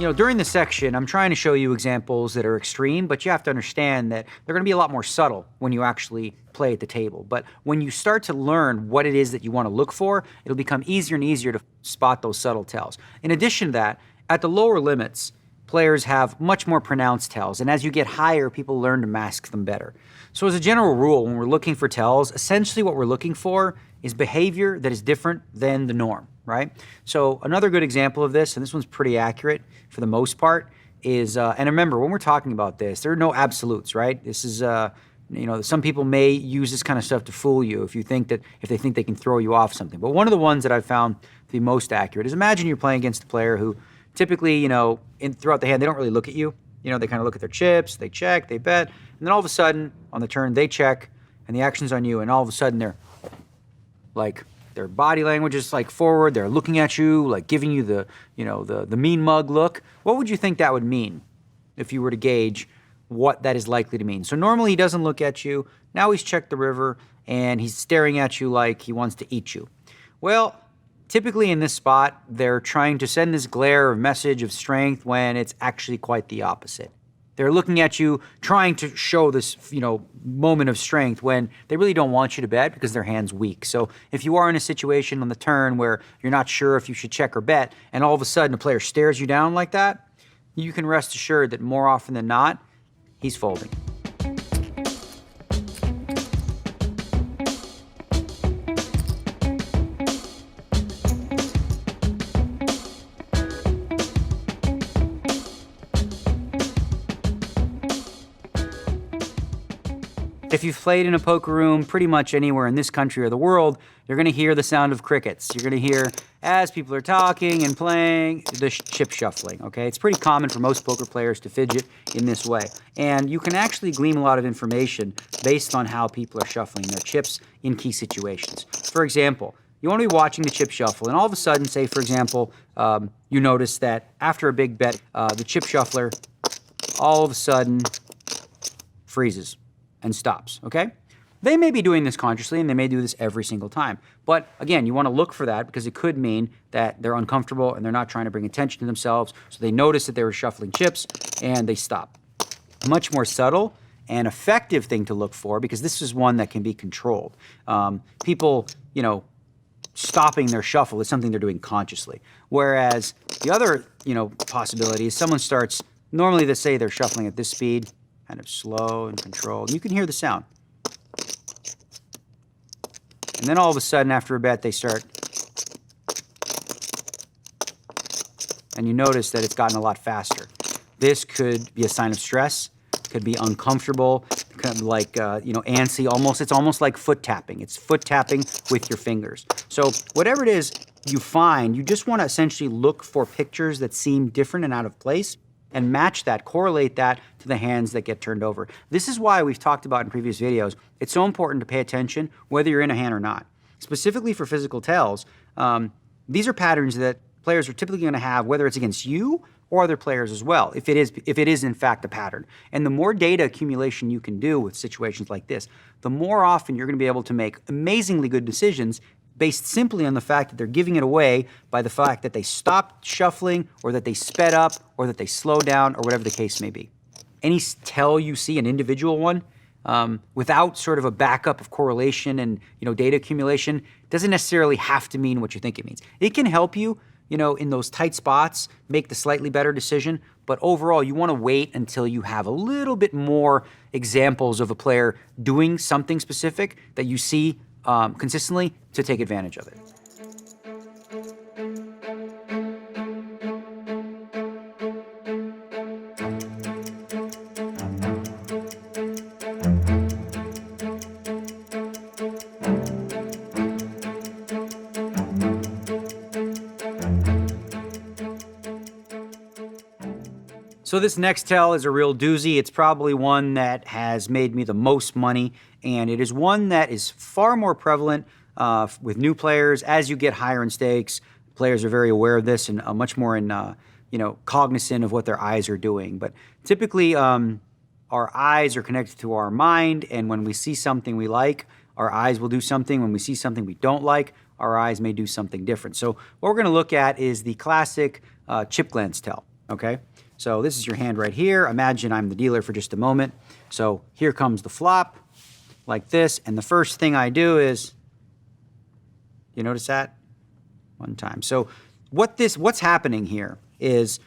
During the section, I'm trying to show you examples that are extreme, but you have to understand that they're going to be a lot more subtle when you actually play at the table. But when you start to learn what it is that you want to look for, it'll become easier and easier to spot those subtle tells. In addition to that, at the lower limits, players have much more pronounced tells, and as you get higher, people learn to mask them better. So as a general rule, when we're looking for tells, essentially what we're looking for is behavior that is different than the norm, right? So another good example of this, and this one's pretty accurate for the most part, is, and remember, when we're talking about this, there are no absolutes, right? This is, some people may use this kind of stuff to fool you if they think they can throw you off something. But one of the ones that I've found to be most accurate is, imagine you're playing against a player who typically, throughout the hand, they don't really look at you. They kind of look at their chips, they check, they bet, and then all of a sudden, on the turn, they check, and the action's on you, and all of a sudden they're like, their body language is like forward, they're looking at you, like giving you the mean mug look. What would you think that would mean if you were to gauge what that is likely to mean? So normally he doesn't look at you, now he's checked the river, and he's staring at you like he wants to eat you. Well, typically in this spot, they're trying to send this glare of message of strength when it's actually quite the opposite. They're looking at you, trying to show this, moment of strength when they really don't want you to bet because their hand's weak. So if you are in a situation on the turn where you're not sure if you should check or bet, and all of a sudden a player stares you down like that, you can rest assured that more often than not, he's folding. If you've played in a poker room pretty much anywhere in this country or the world, you're going to hear the sound of crickets. You're going to hear, as people are talking and playing, the chip shuffling, okay? It's pretty common for most poker players to fidget in this way. And you can actually glean a lot of information based on how people are shuffling their chips in key situations. For example, you want to be watching the chip shuffle, and all of a sudden, say, for example, you notice that after a big bet, the chip shuffler all of a sudden freezes and stops, okay? They may be doing this consciously, and they may do this every single time. But again, you want to look for that because it could mean that they're uncomfortable and they're not trying to bring attention to themselves, so they notice that they were shuffling chips and they stop. A much more subtle and effective thing to look for, because this is one that can be controlled. People, stopping their shuffle is something they're doing consciously. Whereas the other, possibility is someone starts, normally they say they're shuffling at this speed, kind of slow and controlled. You can hear the sound. And then all of a sudden, after a bet, they start. And you notice that it's gotten a lot faster. This could be a sign of stress, could be uncomfortable, kind of like, antsy, almost. It's almost like foot tapping. It's foot tapping with your fingers. So whatever it is you find, you just want to essentially look for pictures that seem different and out of place, and match that, correlate that to the hands that get turned over. This is why we've talked about in previous videos, it's so important to pay attention whether you're in a hand or not. Specifically for physical tells, these are patterns that players are typically going to have, whether it's against you or other players as well, if it is in fact a pattern. And the more data accumulation you can do with situations like this, the more often you're going to be able to make amazingly good decisions based simply on the fact that they're giving it away by the fact that they stopped shuffling, or that they sped up, or that they slowed down, or whatever the case may be. Any tell you see, an individual one, without sort of a backup of correlation and data accumulation, doesn't necessarily have to mean what you think it means. It can help you, in those tight spots, make the slightly better decision, but overall you want to wait until you have a little bit more examples of a player doing something specific that you see consistently to take advantage of it. So this next tell is a real doozy. It's probably one that has made me the most money, and it is one that is far more prevalent with new players. As you get higher in stakes, players are very aware of this and much more cognizant of what their eyes are doing. But typically, our eyes are connected to our mind, and when we see something we like, our eyes will do something. When we see something we don't like, our eyes may do something different. So what we're going to look at is the classic chip glance tell. okay? So this is your hand right here. Imagine I'm the dealer for just a moment. So here comes the flop, like this, and the first thing I do is, you notice that? One time. So what's happening here is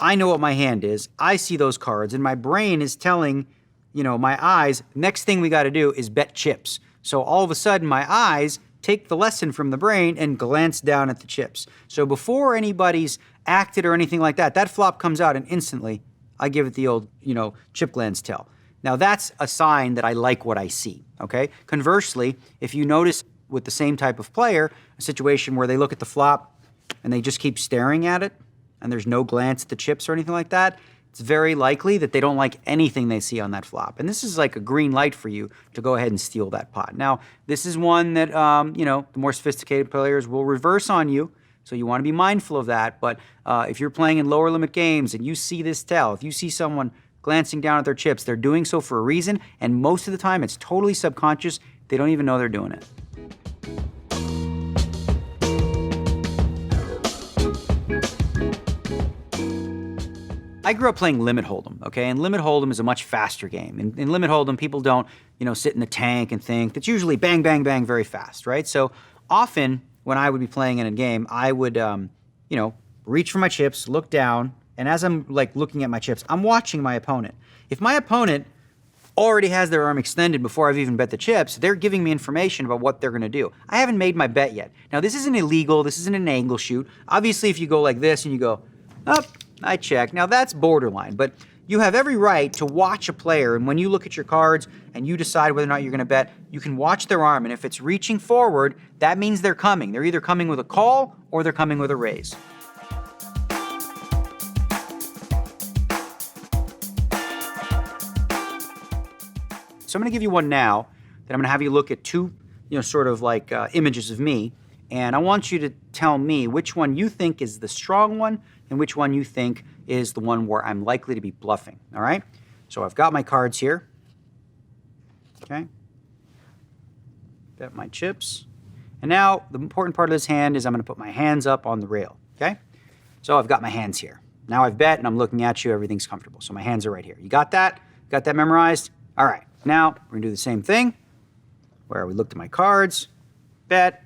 I know what my hand is. I see those cards, and my brain is telling, my eyes, next thing we got to do is bet chips. So all of a sudden, my eyes take the lesson from the brain and glance down at the chips. So before anybody's acted or anything like that, that flop comes out, and instantly I give it the old, chip glance tell. Now that's a sign that I like what I see, okay? Conversely, if you notice with the same type of player, a situation where they look at the flop and they just keep staring at it, and there's no glance at the chips or anything like that, it's very likely that they don't like anything they see on that flop. And this is like a green light for you to go ahead and steal that pot. Now, this is one that, the more sophisticated players will reverse on you, so you want to be mindful of that. But if you're playing in lower limit games and you see this tell, if you see someone glancing down at their chips, they're doing so for a reason, and most of the time it's totally subconscious. They don't even know they're doing it. I grew up playing Limit Hold'em, okay? And Limit Hold'em is a much faster game. In Limit Hold'em, people don't, sit in the tank and think. It's usually bang, bang, bang very fast, right? So often when I would be playing in a game, I would, reach for my chips, look down, and as I'm looking at my chips, I'm watching my opponent. If my opponent already has their arm extended before I've even bet the chips, they're giving me information about what they're going to do. I haven't made my bet yet. Now, this isn't illegal. This isn't an angle shoot. Obviously, if you go like this and you go, up, I check. Now, that's borderline, but you have every right to watch a player, and when you look at your cards and you decide whether or not you're going to bet, you can watch their arm, and if it's reaching forward, that means they're coming. They're either coming with a call or they're coming with a raise. So I'm going to give you one now that I'm going to have you look at two, images of me, and I want you to tell me which one you think is the strong one and which one you think is the one where I'm likely to be bluffing, all right? So I've got my cards here, okay? Got my chips. And now the important part of this hand is I'm gonna put my hands up on the rail, okay? So I've got my hands here. Now I've bet and I'm looking at you, everything's comfortable. So my hands are right here. You got that? Got that memorized? All right, now we're gonna do the same thing where we looked at my cards, bet,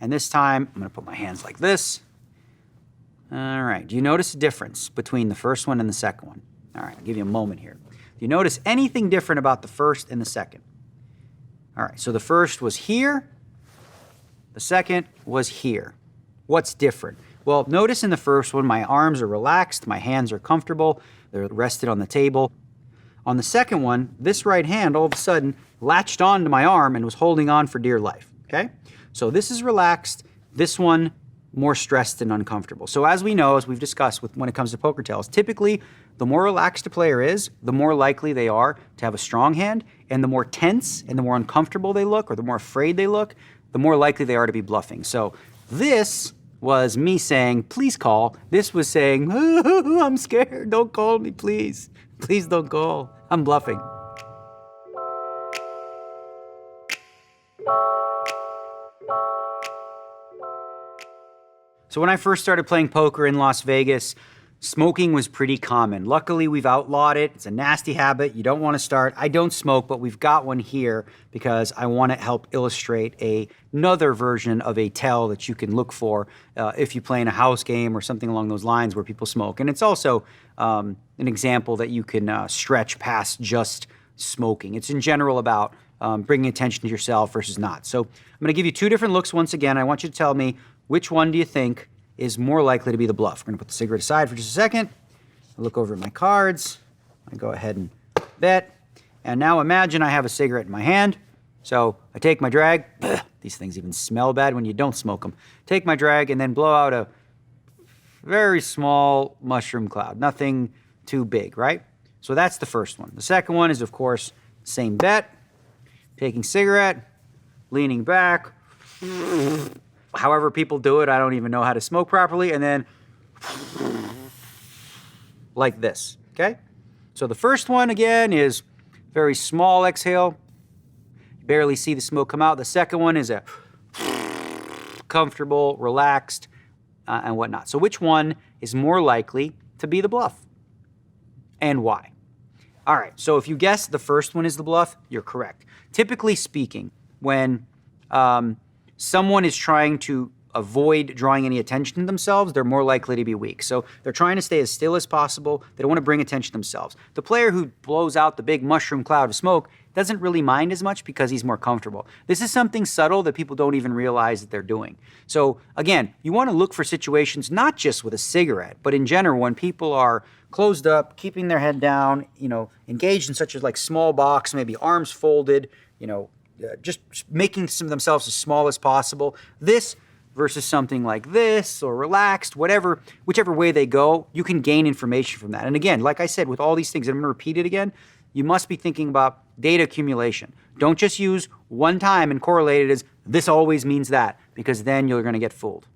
and this time I'm gonna put my hands like this. All right, do you notice a difference between the first one and the second one? All right, I'll give you a moment here. Do you notice anything different about the first and the second? All right, so the first was here, the second was here. What's different? Well, notice in the first one, my arms are relaxed, my hands are comfortable, they're rested on the table. On the second one, this right hand all of a sudden latched onto my arm and was holding on for dear life, okay? So this is relaxed, this one more stressed and uncomfortable. So as we know, as we've discussed when it comes to poker tells, typically the more relaxed a player is, the more likely they are to have a strong hand, and the more tense and the more uncomfortable they look or the more afraid they look, the more likely they are to be bluffing. So this was me saying, please call. This was saying, I'm scared, don't call me, please. Please don't call, I'm bluffing. So when I first started playing poker in Las Vegas, smoking was pretty common. Luckily, we've outlawed it. It's a nasty habit. You don't want to start. I don't smoke, but we've got one here because I want to help illustrate another version of a tell that you can look for if you play in a house game or something along those lines where people smoke. And it's also an example that you can stretch past just smoking. It's in general about bringing attention to yourself versus not. So I'm going to give you two different looks once again. I want you to tell me which one do you think is more likely to be the bluff. We're going to put the cigarette aside for just a second. I look over at my cards. I go ahead and bet. And now imagine I have a cigarette in my hand. So I take my drag. These things even smell bad when you don't smoke them. Take my drag and then blow out a very small mushroom cloud. Nothing too big, right? So that's the first one. The second one is, of course, same bet. Taking cigarette, leaning back. However people do it, I don't even know how to smoke properly, and then like this, okay? So the first one, again, is very small exhale. You barely see the smoke come out. The second one is a comfortable, relaxed, and whatnot. So which one is more likely to be the bluff, and why? All right, so if you guess the first one is the bluff, you're correct. Typically speaking, when someone is trying to avoid drawing any attention to themselves, they're more likely to be weak. So they're trying to stay as still as possible. They don't want to bring attention to themselves. The player who blows out the big mushroom cloud of smoke doesn't really mind as much because he's more comfortable. This is something subtle that people don't even realize that they're doing. So again, you want to look for situations not just with a cigarette, but in general when people are closed up, keeping their head down, engaged in such as like small box, maybe arms folded, just making themselves as small as possible. This versus something like this or relaxed, whichever way they go, you can gain information from that. And again, like I said, with all these things, and I'm going to repeat it again, you must be thinking about data accumulation. Don't just use one time and correlate it as this always means that, because then you're going to get fooled.